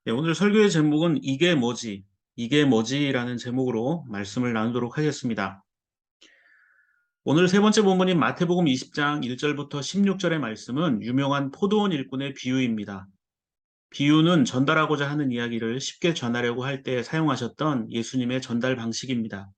네, 오늘 설교의 제목은 이게 뭐지? 이게 뭐지?라는 제목으로 말씀을 나누도록 하겠습니다. 오늘 세 번째 본문인 마태복음 20장 1절부터 16절의 말씀은 유명한 포도원 일꾼의 비유입니다. 비유는 전달하고자 하는 이야기를 쉽게 전하려고 할 때 사용하셨던 예수님의 전달 방식입니다.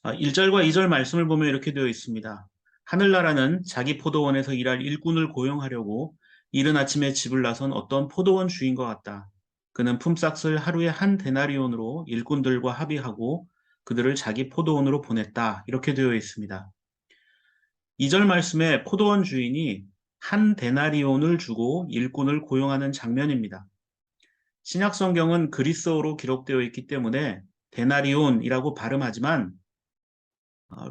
1절과 2절 말씀을 보면 이렇게 되어 있습니다. 하늘나라는 자기 포도원에서 일할 일꾼을 고용하려고 이른 아침에 집을 나선 어떤 포도원 주인과 같다. 그는 품삯을 하루에 한 데나리온으로 일꾼들과 합의하고 그들을 자기 포도원으로 보냈다. 이렇게 되어 있습니다. 2절 말씀에 포도원 주인이 한 데나리온을 주고 일꾼을 고용하는 장면입니다. 신약 성경은 그리스어로 기록되어 있기 때문에 데나리온이라고 발음하지만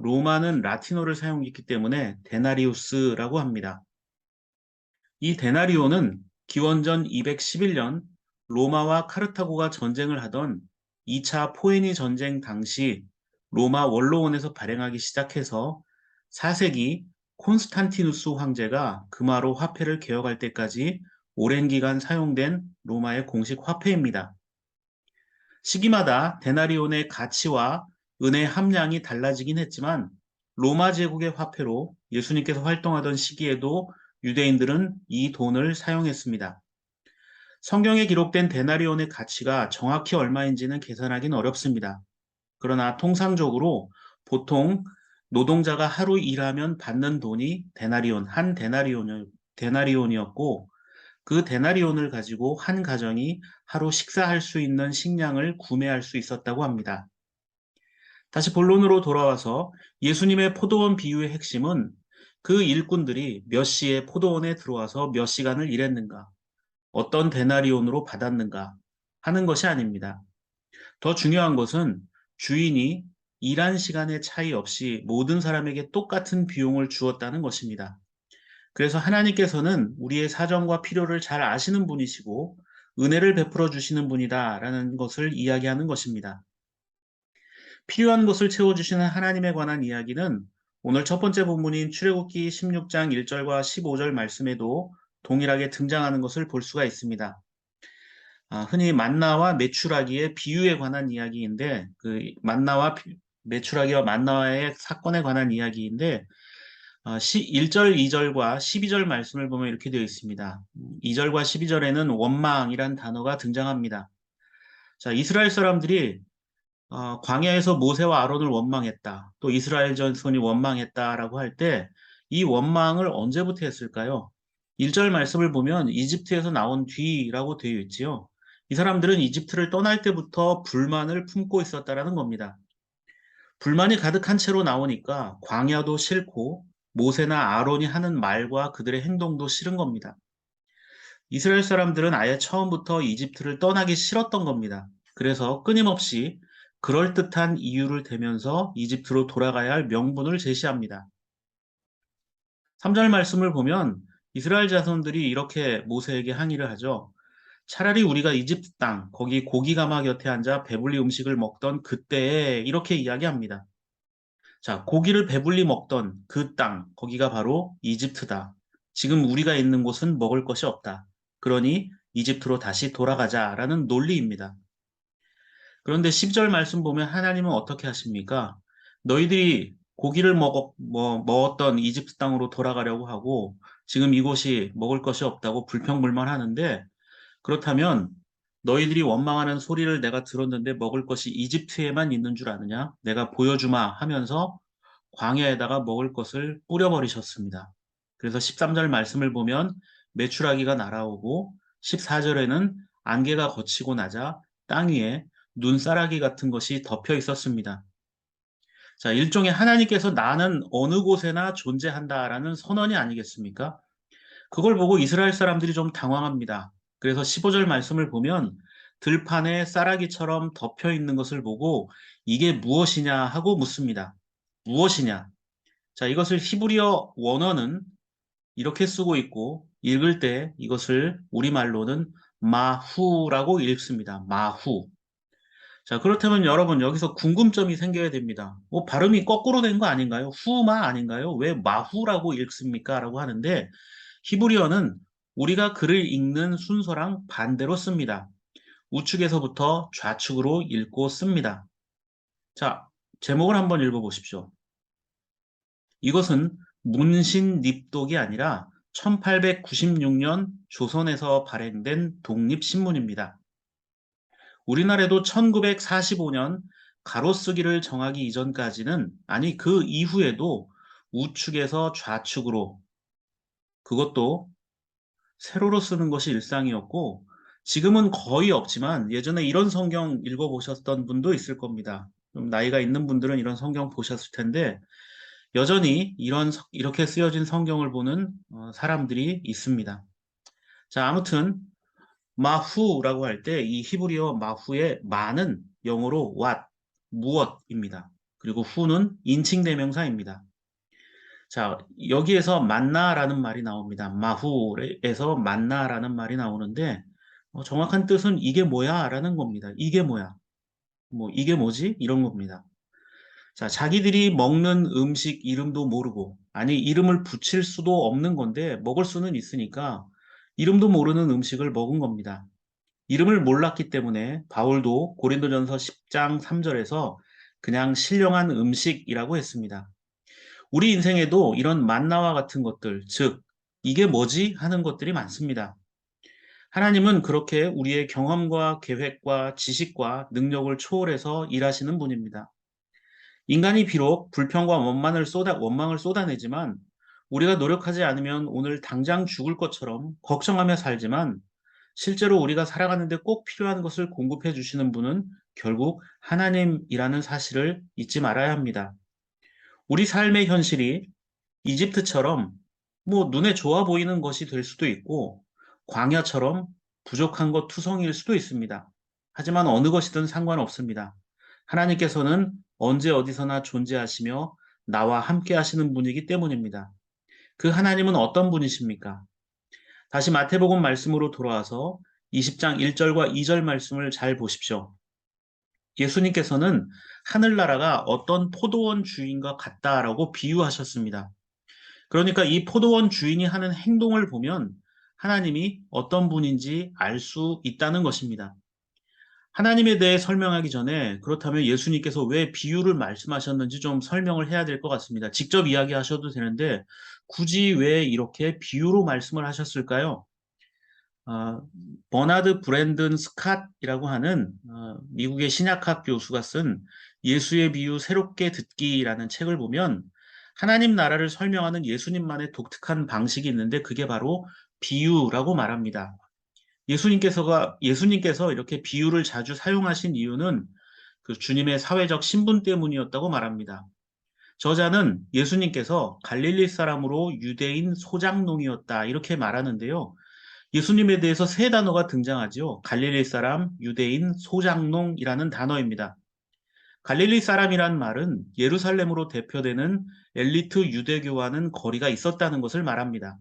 로마는 라틴어를 사용했기 때문에 데나리우스라고 합니다. 이 데나리오는 기원전 211년 로마와 카르타고가 전쟁을 하던 2차 포에니 전쟁 당시 로마 원로원에서 발행하기 시작해서 4세기 콘스탄티누스 황제가 금화로 화폐를 개혁할 때까지 오랜 기간 사용된 로마의 공식 화폐입니다. 시기마다 데나리온의 가치와 은의 함량이 달라지긴 했지만 로마 제국의 화폐로 예수님께서 활동하던 시기에도 유대인들은 이 돈을 사용했습니다. 성경에 기록된 데나리온의 가치가 정확히 얼마인지는 계산하기는 어렵습니다. 그러나 통상적으로 보통 노동자가 하루 일하면 받는 돈이 한 데나리온이었고 그 데나리온을 가지고 한 가정이 하루 식사할 수 있는 식량을 구매할 수 있었다고 합니다. 다시 본론으로 돌아와서 예수님의 포도원 비유의 핵심은 그 일꾼들이 몇 시에 포도원에 들어와서 몇 시간을 일했는가, 어떤 데나리온으로 받았는가 하는 것이 아닙니다. 더 중요한 것은 주인이 일한 시간의 차이 없이 모든 사람에게 똑같은 비용을 주었다는 것입니다. 그래서 하나님께서는 우리의 사정과 필요를 잘 아시는 분이시고 은혜를 베풀어 주시는 분이다라는 것을 이야기하는 것입니다. 필요한 것을 채워주시는 하나님에 관한 이야기는 오늘 첫 번째 본문인 출애굽기 16장 1절과 15절 말씀에도 동일하게 등장하는 것을 볼 수가 있습니다. 흔히 만나와 메추라기의 비유에 관한 이야기인데 메추라기와 만나와의 사건에 관한 이야기인데 1절, 2절과 12절 말씀을 보면 이렇게 되어 있습니다. 2절과 12절에는 원망이란 단어가 등장합니다. 자, 이스라엘 사람들이 광야에서 모세와 아론을 원망했다. 또 이스라엘 전선이 원망했다라고 할 때 이 원망을 언제부터 했을까요? 1절 말씀을 보면 이집트에서 나온 뒤라고 되어 있지요. 이 사람들은 이집트를 떠날 때부터 불만을 품고 있었다라는 겁니다. 불만이 가득한 채로 나오니까 광야도 싫고 모세나 아론이 하는 말과 그들의 행동도 싫은 겁니다. 이스라엘 사람들은 아예 처음부터 이집트를 떠나기 싫었던 겁니다. 그래서 끊임없이 그럴듯한 이유를 대면서 이집트로 돌아가야 할 명분을 제시합니다. 3절 말씀을 보면 이스라엘 자손들이 이렇게 모세에게 항의를 하죠. 차라리 우리가 이집트 땅, 거기 고기 가마 곁에 앉아 배불리 음식을 먹던 그때에 이렇게 이야기합니다. 자, 고기를 배불리 먹던 그 땅, 거기가 바로 이집트다. 지금 우리가 있는 곳은 먹을 것이 없다. 그러니 이집트로 다시 돌아가자라는 논리입니다. 그런데 10절 말씀 보면 하나님은 어떻게 하십니까? 너희들이 고기를 먹었던 이집트 땅으로 돌아가려고 하고 지금 이곳이 먹을 것이 없다고 불평불만하는데 그렇다면 너희들이 원망하는 소리를 내가 들었는데 먹을 것이 이집트에만 있는 줄 아느냐? 내가 보여주마 하면서 광야에다가 먹을 것을 뿌려버리셨습니다. 그래서 13절 말씀을 보면 메추라기가 날아오고 14절에는 안개가 걷히고 나자 땅 위에 눈사라기 같은 것이 덮여 있었습니다. 자, 일종의 하나님께서 나는 어느 곳에나 존재한다라는 선언이 아니겠습니까? 그걸 보고 이스라엘 사람들이 좀 당황합니다. 그래서 15절 말씀을 보면 들판에 쌀아기처럼 덮여 있는 것을 보고 이게 무엇이냐 하고 묻습니다. 무엇이냐? 자, 이것을 히브리어 원어는 이렇게 쓰고 있고 읽을 때 이것을 우리말로는 마후라고 읽습니다. 마후. 자, 그렇다면 여러분 여기서 궁금점이 생겨야 됩니다. 발음이 거꾸로 된 거 아닌가요? 후마 아닌가요? 왜 마후라고 읽습니까? 라고 하는데 히브리어는 우리가 글을 읽는 순서랑 반대로 씁니다. 우측에서부터 좌측으로 읽고 씁니다. 자, 제목을 한번 읽어보십시오. 이것은 문신립독이 아니라 1896년 조선에서 발행된 독립신문입니다. 우리나라에도 1945년 가로쓰기를 정하기 이전까지는, 아니 그 이후에도 우측에서 좌측으로, 그것도 세로로 쓰는 것이 일상이었고, 지금은 거의 없지만 예전에 이런 성경 읽어보셨던 분도 있을 겁니다. 좀 나이가 있는 분들은 이런 성경 보셨을 텐데, 여전히 이렇게 쓰여진 성경을 보는 사람들이 있습니다. 자, 아무튼 마후라고 할 때 이 히브리어 마후의 마는 영어로 what, 무엇입니다. 그리고 후는 인칭대명사입니다. 자, 여기에서 만나라는 말이 나옵니다. 마후에서 만나라는 말이 나오는데 정확한 뜻은 이게 뭐야? 라는 겁니다. 이게 뭐야? 뭐 이게 뭐지? 이런 겁니다. 자, 자기들이 먹는 음식 이름도 모르고, 아니 이름을 붙일 수도 없는 건데 먹을 수는 있으니까 이름도 모르는 음식을 먹은 겁니다. 이름을 몰랐기 때문에 바울도 고린도전서 10장 3절에서 그냥 신령한 음식이라고 했습니다. 우리 인생에도 이런 만나와 같은 것들, 즉 이게 뭐지? 하는 것들이 많습니다. 하나님은 그렇게 우리의 경험과 계획과 지식과 능력을 초월해서 일하시는 분입니다. 인간이 비록 불평과 원망을 쏟아내지만 우리가 노력하지 않으면 오늘 당장 죽을 것처럼 걱정하며 살지만 실제로 우리가 살아가는데 꼭 필요한 것을 공급해 주시는 분은 결국 하나님이라는 사실을 잊지 말아야 합니다. 우리 삶의 현실이 이집트처럼 뭐 눈에 좋아 보이는 것이 될 수도 있고 광야처럼 부족한 것 투성이일 수도 있습니다. 하지만 어느 것이든 상관없습니다. 하나님께서는 언제 어디서나 존재하시며 나와 함께 하시는 분이기 때문입니다. 그 하나님은 어떤 분이십니까? 다시 마태복음 말씀으로 돌아와서 20장 1절과 2절 말씀을 잘 보십시오. 예수님께서는 하늘나라가 어떤 포도원 주인과 같다라고 비유하셨습니다. 그러니까 이 포도원 주인이 하는 행동을 보면 하나님이 어떤 분인지 알 수 있다는 것입니다. 하나님에 대해 설명하기 전에 그렇다면 예수님께서 왜 비유를 말씀하셨는지 좀 설명을 해야 될 것 같습니다. 직접 이야기하셔도 되는데 굳이 왜 이렇게 비유로 말씀을 하셨을까요? 버나드 브랜든 스캇이라고 하는 미국의 신약학 교수가 쓴 예수의 비유 새롭게 듣기라는 책을 보면 하나님 나라를 설명하는 예수님만의 독특한 방식이 있는데 그게 바로 비유라고 말합니다. 예수님께서 이렇게 비유를 자주 사용하신 이유는 그 주님의 사회적 신분 때문이었다고 말합니다. 저자는 예수님께서 갈릴리 사람으로 유대인 소장농이었다 이렇게 말하는데요. 예수님에 대해서 세 단어가 등장하죠. 갈릴리 사람, 유대인, 소장농이라는 단어입니다. 갈릴리 사람이란 말은 예루살렘으로 대표되는 엘리트 유대교와는 거리가 있었다는 것을 말합니다.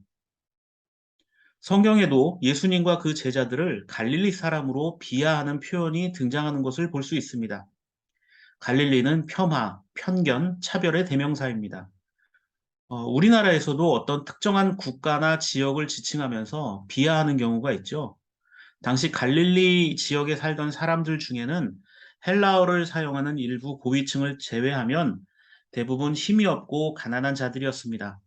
성경에도 예수님과 그 제자들을 갈릴리 사람으로 비하하는 표현이 등장하는 것을 볼 수 있습니다. 갈릴리는 폄하, 편견, 차별의 대명사입니다. 우리나라에서도 어떤 특정한 국가나 지역을 지칭하면서 비하하는 경우가 있죠. 당시 갈릴리 지역에 살던 사람들 중에는 헬라어를 사용하는 일부 고위층을 제외하면 대부분 힘이 없고 가난한 자들이었습니다.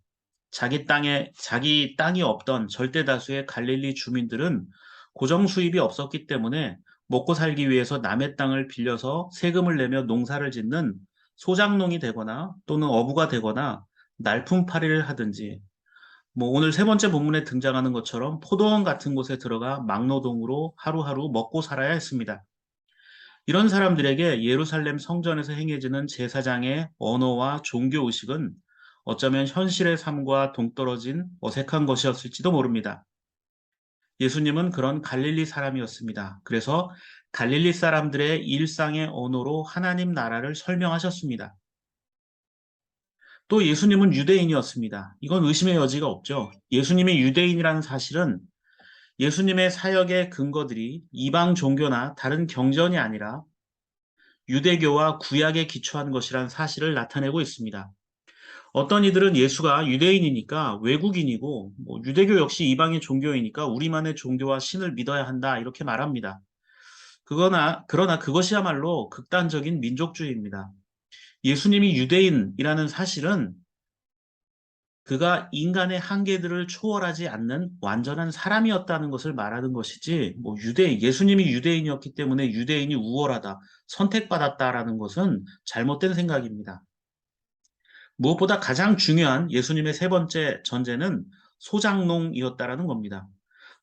자기 땅이 없던 절대 다수의 갈릴리 주민들은 고정 수입이 없었기 때문에 먹고 살기 위해서 남의 땅을 빌려서 세금을 내며 농사를 짓는 소작농이 되거나 또는 어부가 되거나 날품팔이를 하든지 뭐 오늘 세 번째 본문에 등장하는 것처럼 포도원 같은 곳에 들어가 막노동으로 하루하루 먹고 살아야 했습니다. 이런 사람들에게 예루살렘 성전에서 행해지는 제사장의 언어와 종교 의식은 어쩌면 현실의 삶과 동떨어진 어색한 것이었을지도 모릅니다. 예수님은 그런 갈릴리 사람이었습니다. 그래서 갈릴리 사람들의 일상의 언어로 하나님 나라를 설명하셨습니다. 또 예수님은 유대인이었습니다. 이건 의심의 여지가 없죠. 예수님이 유대인이라는 사실은 예수님의 사역의 근거들이 이방 종교나 다른 경전이 아니라 유대교와 구약에 기초한 것이란 사실을 나타내고 있습니다. 어떤 이들은 예수가 유대인이니까 외국인이고 유대교 역시 이방의 종교이니까 우리만의 종교와 신을 믿어야 한다 이렇게 말합니다. 그러나 그것이야말로 극단적인 민족주의입니다. 예수님이 유대인이라는 사실은 그가 인간의 한계들을 초월하지 않는 완전한 사람이었다는 것을 말하는 것이지, 예수님이 유대인이었기 때문에 유대인이 우월하다, 선택받았다라는 것은 잘못된 생각입니다. 무엇보다 가장 중요한 예수님의 세 번째 전제는 소작농이었다라는 겁니다.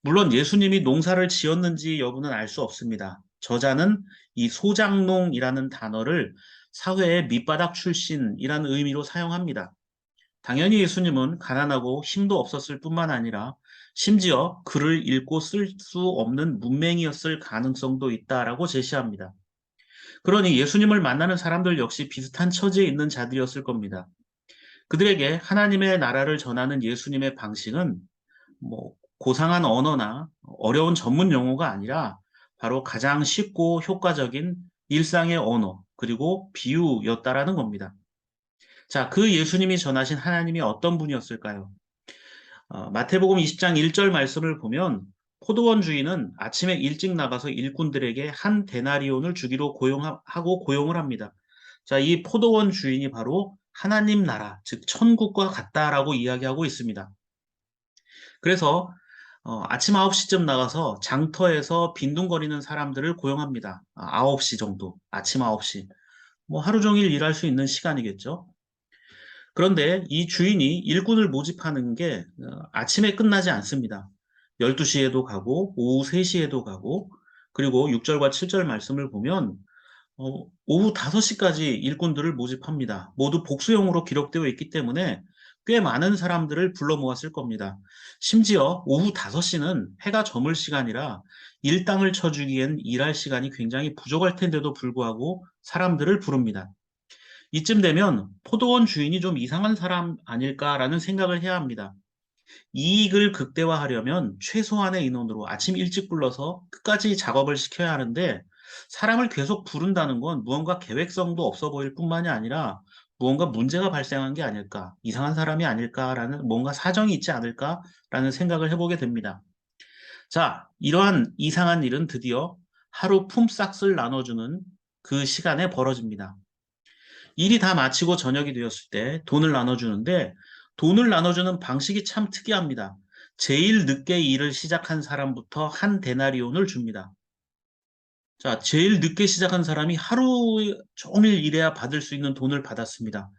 물론 예수님이 농사를 지었는지 여부는 알 수 없습니다. 저자는 이 소작농이라는 단어를 사회의 밑바닥 출신이라는 의미로 사용합니다. 당연히 예수님은 가난하고 힘도 없었을 뿐만 아니라 심지어 글을 읽고 쓸 수 없는 문맹이었을 가능성도 있다라고 제시합니다. 그러니 예수님을 만나는 사람들 역시 비슷한 처지에 있는 자들이었을 겁니다. 그들에게 하나님의 나라를 전하는 예수님의 방식은 고상한 언어나 어려운 전문 용어가 아니라 바로 가장 쉽고 효과적인 일상의 언어, 그리고 비유였다라는 겁니다. 자, 그 예수님이 전하신 하나님이 어떤 분이었을까요? 마태복음 20장 1절 말씀을 보면 포도원 주인은 아침에 일찍 나가서 일꾼들에게 한 데나리온을 주기로 고용하고 고용을 합니다. 자, 이 포도원 주인이 바로 하나님 나라, 즉 천국과 같다라고 이야기하고 있습니다. 그래서 아침 9시쯤 나가서 장터에서 빈둥거리는 사람들을 고용합니다. 9시 정도, 아침 9시. 하루 종일 일할 수 있는 시간이겠죠. 그런데 이 주인이 일꾼을 모집하는 게 아침에 끝나지 않습니다. 12시에도 가고 오후 3시에도 가고, 그리고 6절과 7절 말씀을 보면 오후 5시까지 일꾼들을 모집합니다. 모두 복수형으로 기록되어 있기 때문에 꽤 많은 사람들을 불러 모았을 겁니다. 심지어 오후 5시는 해가 저물 시간이라 일당을 쳐주기엔 일할 시간이 굉장히 부족할 텐데도 불구하고 사람들을 부릅니다. 이쯤 되면 포도원 주인이 좀 이상한 사람 아닐까라는 생각을 해야 합니다. 이익을 극대화하려면 최소한의 인원으로 아침 일찍 불러서 끝까지 작업을 시켜야 하는데, 사람을 계속 부른다는 건 무언가 계획성도 없어 보일 뿐만이 아니라 무언가 문제가 발생한 게 아닐까, 이상한 사람이 아닐까라는, 뭔가 사정이 있지 않을까라는 생각을 해보게 됩니다. 자, 이러한 이상한 일은 드디어 하루 품삯을 나눠주는 그 시간에 벌어집니다. 일이 다 마치고 저녁이 되었을 때 돈을 나눠주는데, 돈을 나눠주는 방식이 참 특이합니다. 제일 늦게 일을 시작한 사람부터 한 데나리온을 줍니다. 자, 제일 늦게 시작한 사람이 하루 종일 일해야 받을 수 있는 돈을 받았습니다.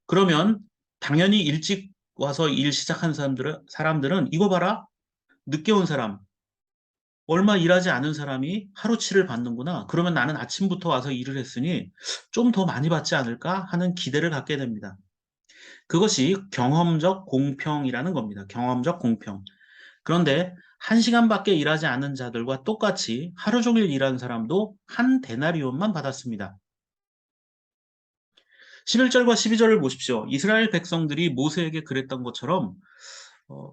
그러면 당연히 일찍 와서 일 시작한 사람들은 이거 봐라, 늦게 온 사람, 얼마 일하지 않은 사람이 하루치를 받는구나. 그러면 나는 아침부터 와서 일을 했으니 좀 더 많이 받지 않을까 하는 기대를 갖게 됩니다. 그것이 경험적 공평이라는 겁니다. 경험적 공평. 그런데 1시간밖에 일하지 않은 자들과 똑같이 하루 종일 일한 사람도 한 데나리온만 받았습니다. 11절과 12절을 보십시오. 이스라엘 백성들이 모세에게 그랬던 것처럼 어,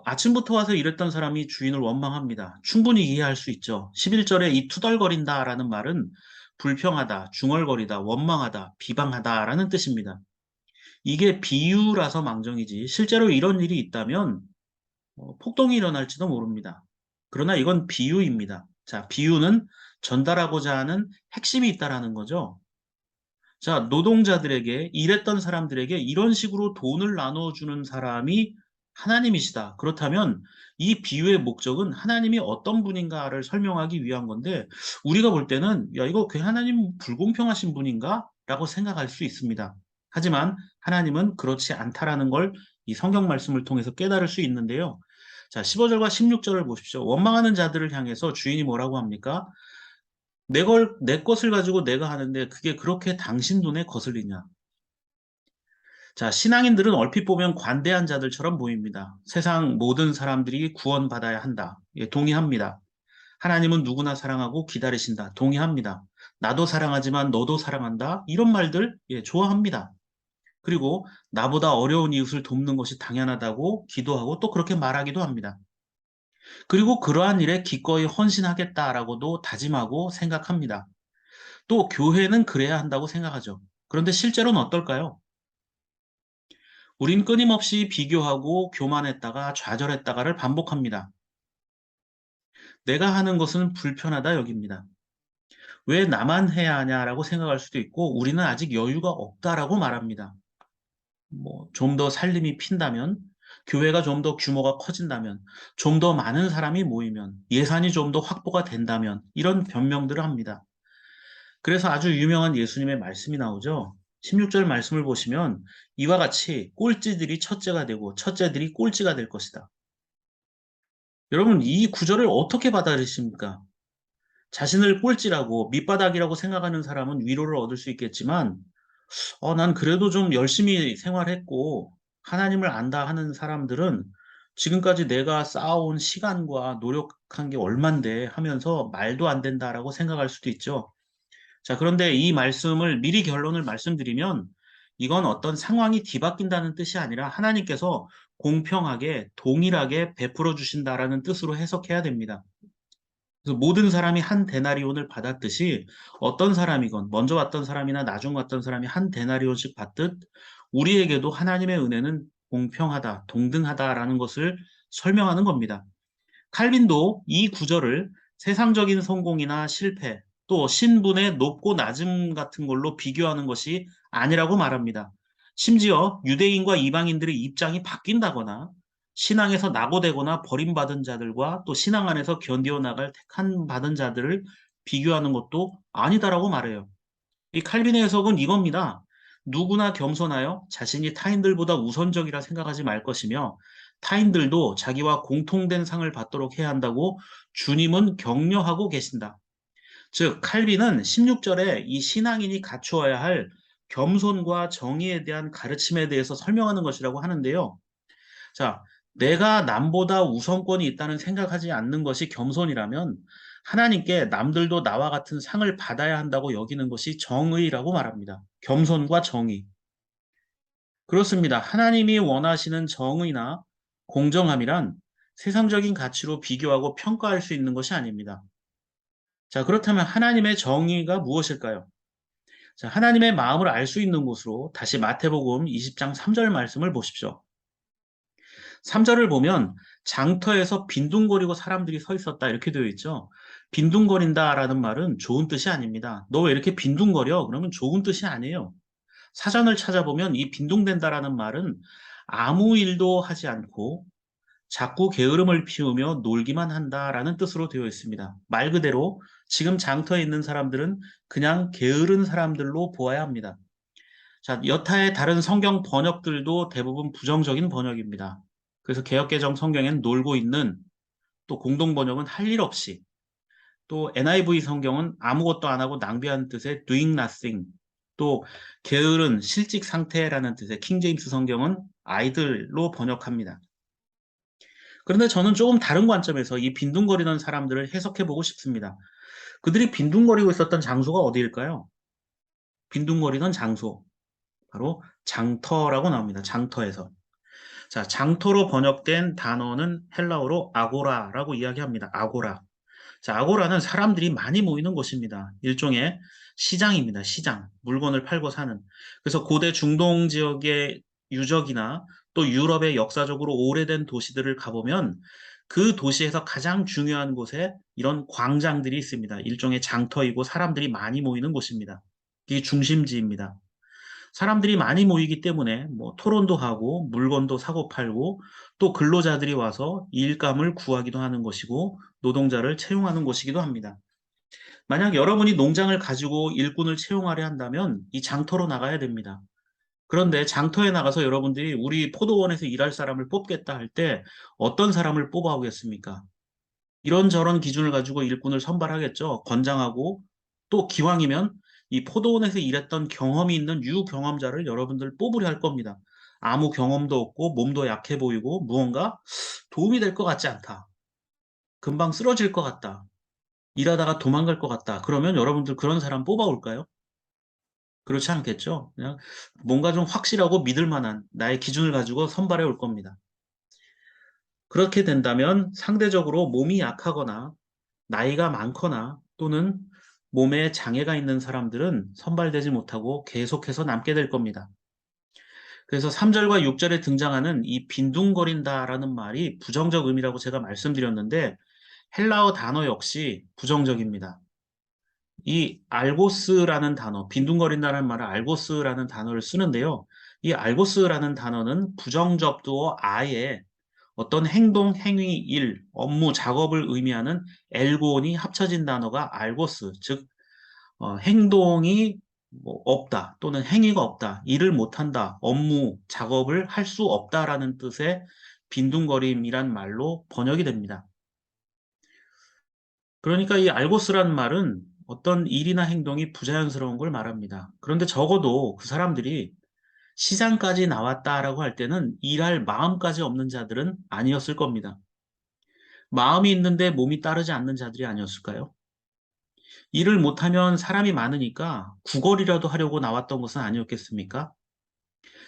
아침부터 와서 일했던 사람이 주인을 원망합니다. 충분히 이해할 수 있죠. 11절에 이 투덜거린다라는 말은 불평하다, 중얼거리다, 원망하다, 비방하다라는 뜻입니다. 이게 비유라서 망정이지 실제로 이런 일이 있다면 폭동이 일어날지도 모릅니다. 그러나 이건 비유입니다. 자, 비유는 전달하고자 하는 핵심이 있다라는 거죠. 자, 노동자들에게, 일했던 사람들에게 이런 식으로 돈을 나눠주는 사람이 하나님이시다. 그렇다면 이 비유의 목적은 하나님이 어떤 분인가를 설명하기 위한 건데, 우리가 볼 때는 야, 이거 그 하나님 불공평하신 분인가? 라고 생각할 수 있습니다. 하지만 하나님은 그렇지 않다라는 걸 이 성경 말씀을 통해서 깨달을 수 있는데요. 자, 15절과 16절을 보십시오. 원망하는 자들을 향해서 주인이 뭐라고 합니까? 내 것을 가지고 내가 하는데 그게 그렇게 당신 돈에 거슬리냐? 자, 신앙인들은 얼핏 보면 관대한 자들처럼 보입니다. 세상 모든 사람들이 구원받아야 한다. 예, 동의합니다. 하나님은 누구나 사랑하고 기다리신다. 동의합니다. 나도 사랑하지만 너도 사랑한다. 이런 말들, 예, 좋아합니다. 그리고 나보다 어려운 이웃을 돕는 것이 당연하다고 기도하고 또 그렇게 말하기도 합니다. 그리고 그러한 일에 기꺼이 헌신하겠다라고도 다짐하고 생각합니다. 또 교회는 그래야 한다고 생각하죠. 그런데 실제로는 어떨까요? 우린 끊임없이 비교하고 교만했다가 좌절했다가를 반복합니다. 내가 하는 것은 불편하다 여깁니다. 왜 나만 해야 하냐라고 생각할 수도 있고, 우리는 아직 여유가 없다라고 말합니다. 뭐, 좀 더 살림이 핀다면, 교회가 좀 더 규모가 커진다면, 좀 더 많은 사람이 모이면, 예산이 좀 더 확보가 된다면, 이런 변명들을 합니다. 그래서 아주 유명한 예수님의 말씀이 나오죠. 16절 말씀을 보시면 이와 같이 꼴찌들이 첫째가 되고 첫째들이 꼴찌가 될 것이다. 여러분, 이 구절을 어떻게 받아들이십니까? 자신을 꼴찌라고 밑바닥이라고 생각하는 사람은 위로를 얻을 수 있겠지만, 난 그래도 좀 열심히 생활했고 하나님을 안다 하는 사람들은 지금까지 내가 쌓아온 시간과 노력한 게 얼만데 하면서 말도 안 된다라고 생각할 수도 있죠. 자, 그런데 이 말씀을 미리 결론을 말씀드리면 이건 어떤 상황이 뒤바뀐다는 뜻이 아니라 하나님께서 공평하게 동일하게 베풀어 주신다라는 뜻으로 해석해야 됩니다. 그래서 모든 사람이 한 데나리온을 받았듯이 어떤 사람이건 먼저 왔던 사람이나 나중 왔던 사람이 한 데나리온씩 받듯 우리에게도 하나님의 은혜는 공평하다, 동등하다라는 것을 설명하는 겁니다. 칼빈도 이 구절을 세상적인 성공이나 실패, 또 신분의 높고 낮음 같은 걸로 비교하는 것이 아니라고 말합니다. 심지어 유대인과 이방인들의 입장이 바뀐다거나 신앙에서 낙오되거나 버림받은 자들과 또 신앙 안에서 견디어 나갈 택한 받은 자들을 비교하는 것도 아니다라고 말해요. 이 칼빈의 해석은 이겁니다. 누구나 겸손하여 자신이 타인들보다 우선적이라 생각하지 말 것이며 타인들도 자기와 공통된 상을 받도록 해야 한다고 주님은 격려하고 계신다. 즉, 칼빈은 16절에 이 신앙인이 갖추어야 할 겸손과 정의에 대한 가르침에 대해서 설명하는 것이라고 하는데요. 자, 내가 남보다 우선권이 있다는 생각하지 않는 것이 겸손이라면 하나님께 남들도 나와 같은 상을 받아야 한다고 여기는 것이 정의라고 말합니다. 겸손과 정의. 그렇습니다. 하나님이 원하시는 정의나 공정함이란 세상적인 가치로 비교하고 평가할 수 있는 것이 아닙니다. 자, 그렇다면 하나님의 정의가 무엇일까요? 자, 하나님의 마음을 알 수 있는 곳으로 다시 마태복음 20장 3절 말씀을 보십시오. 3절을 보면 장터에서 빈둥거리고 사람들이 서 있었다 이렇게 되어 있죠. 빈둥거린다라는 말은 좋은 뜻이 아닙니다. 너 왜 이렇게 빈둥거려? 그러면 좋은 뜻이 아니에요. 사전을 찾아보면 이 빈둥댄다라는 말은 아무 일도 하지 않고 자꾸 게으름을 피우며 놀기만 한다라는 뜻으로 되어 있습니다. 말 그대로 지금 장터에 있는 사람들은 그냥 게으른 사람들로 보아야 합니다. 자, 여타의 다른 성경 번역들도 대부분 부정적인 번역입니다. 그래서 개역개정 성경에는 놀고 있는, 또 공동 번역은 할 일 없이, 또 NIV 성경은 아무것도 안 하고 낭비하는 뜻의 doing nothing, 또 게으른 실직 상태라는 뜻의 킹제임스 성경은 아이들로 번역합니다. 그런데 저는 조금 다른 관점에서 이 빈둥거리는 사람들을 해석해 보고 싶습니다. 그들이 빈둥거리고 있었던 장소가 어디일까요? 빈둥거리던 장소, 바로 장터라고 나옵니다. 장터에서. 자, 장터로 번역된 단어는 헬라어로 아고라라고 이야기합니다. 아고라. 자, 아고라는 사람들이 많이 모이는 곳입니다. 일종의 시장입니다. 시장. 물건을 팔고 사는. 그래서 고대 중동 지역의 유적이나 또 유럽의 역사적으로 오래된 도시들을 가보면 그 도시에서 가장 중요한 곳에 이런 광장들이 있습니다. 일종의 장터이고 사람들이 많이 모이는 곳입니다. 이게 중심지입니다. 사람들이 많이 모이기 때문에 뭐 토론도 하고 물건도 사고 팔고 또 근로자들이 와서 일감을 구하기도 하는 것이고 노동자를 채용하는 곳이기도 합니다. 만약 여러분이 농장을 가지고 일꾼을 채용하려 한다면 이 장터로 나가야 됩니다. 그런데 장터에 나가서 여러분들이 우리 포도원에서 일할 사람을 뽑겠다 할 때 어떤 사람을 뽑아오겠습니까? 이런저런 기준을 가지고 일꾼을 선발하겠죠. 권장하고 또 기왕이면 이 포도원에서 일했던 경험이 있는 유경험자를 여러분들 뽑으려 할 겁니다. 아무 경험도 없고 몸도 약해 보이고 무언가 도움이 될 것 같지 않다. 금방 쓰러질 것 같다. 일하다가 도망갈 것 같다. 그러면 여러분들 그런 사람 뽑아올까요? 그렇지 않겠죠. 그냥 뭔가 좀 확실하고 믿을 만한 나의 기준을 가지고 선발해 올 겁니다. 그렇게 된다면 상대적으로 몸이 약하거나 나이가 많거나 또는 몸에 장애가 있는 사람들은 선발되지 못하고 계속해서 남게 될 겁니다. 그래서 3절과 6절에 등장하는 이 빈둥거린다라는 말이 부정적 의미라고 제가 말씀드렸는데 헬라어 단어 역시 부정적입니다. 이 알고스라는 단어, 빈둥거린다는 말을 알고스라는 단어를 쓰는데요. 이 알고스라는 단어는 부정접두어 아에 어떤 행동, 행위, 일, 업무, 작업을 의미하는 엘고온이 합쳐진 단어가 알고스, 즉 행동이 뭐 없다 또는 행위가 없다, 일을 못한다, 업무, 작업을 할 수 없다라는 뜻의 빈둥거림이란 말로 번역이 됩니다. 그러니까 이 알고스란 말은 어떤 일이나 행동이 부자연스러운 걸 말합니다. 그런데 적어도 그 사람들이 시장까지 나왔다라고 할 때는 일할 마음까지 없는 자들은 아니었을 겁니다. 마음이 있는데 몸이 따르지 않는 자들이 아니었을까요? 일을 못하면 사람이 많으니까 구걸이라도 하려고 나왔던 것은 아니었겠습니까?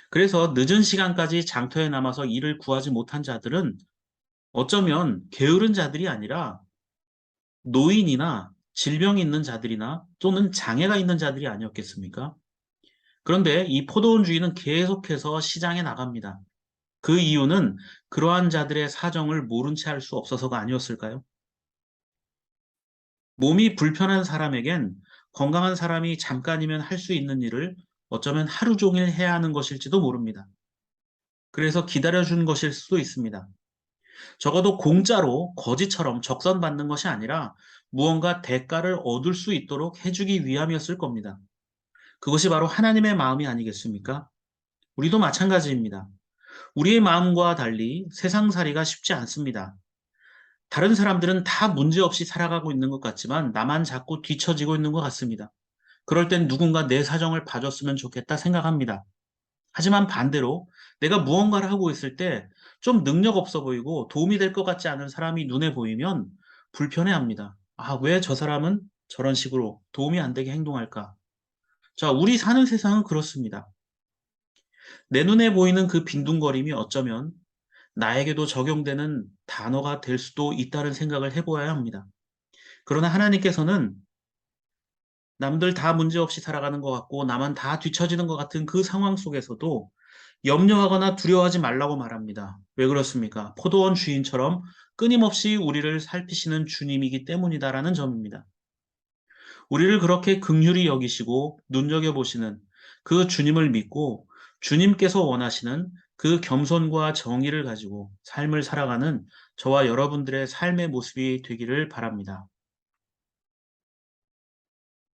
그래서 늦은 시간까지 장터에 남아서 일을 구하지 못한 자들은 어쩌면 게으른 자들이 아니라 노인이나 질병이 있는 자들이나 또는 장애가 있는 자들이 아니었겠습니까? 그런데 이 포도원 주인은 계속해서 시장에 나갑니다. 그 이유는 그러한 자들의 사정을 모른 채 할 수 없어서가 아니었을까요? 몸이 불편한 사람에겐 건강한 사람이 잠깐이면 할 수 있는 일을 어쩌면 하루 종일 해야 하는 것일지도 모릅니다. 그래서 기다려준 것일 수도 있습니다. 적어도 공짜로 거지처럼 적선받는 것이 아니라 무언가 대가를 얻을 수 있도록 해주기 위함이었을 겁니다. 그것이 바로 하나님의 마음이 아니겠습니까? 우리도 마찬가지입니다. 우리의 마음과 달리 세상살이가 쉽지 않습니다. 다른 사람들은 다 문제없이 살아가고 있는 것 같지만 나만 자꾸 뒤처지고 있는 것 같습니다. 그럴 땐 누군가 내 사정을 봐줬으면 좋겠다 생각합니다. 하지만 반대로 내가 무언가를 하고 있을 때 좀 능력 없어 보이고 도움이 될 것 같지 않은 사람이 눈에 보이면 불편해합니다. 아, 왜 저 사람은 저런 식으로 도움이 안 되게 행동할까? 자, 우리 사는 세상은 그렇습니다. 내 눈에 보이는 그 빈둥거림이 어쩌면 나에게도 적용되는 단어가 될 수도 있다는 생각을 해보아야 합니다. 그러나 하나님께서는 남들 다 문제없이 살아가는 것 같고 나만 다 뒤처지는 것 같은 그 상황 속에서도 염려하거나 두려워하지 말라고 말합니다. 왜 그렇습니까? 포도원 주인처럼 끊임없이 우리를 살피시는 주님이기 때문이다라는 점입니다. 우리를 그렇게 긍휼히 여기시고 눈여겨보시는 그 주님을 믿고 주님께서 원하시는 그 겸손과 정의를 가지고 삶을 살아가는 저와 여러분들의 삶의 모습이 되기를 바랍니다.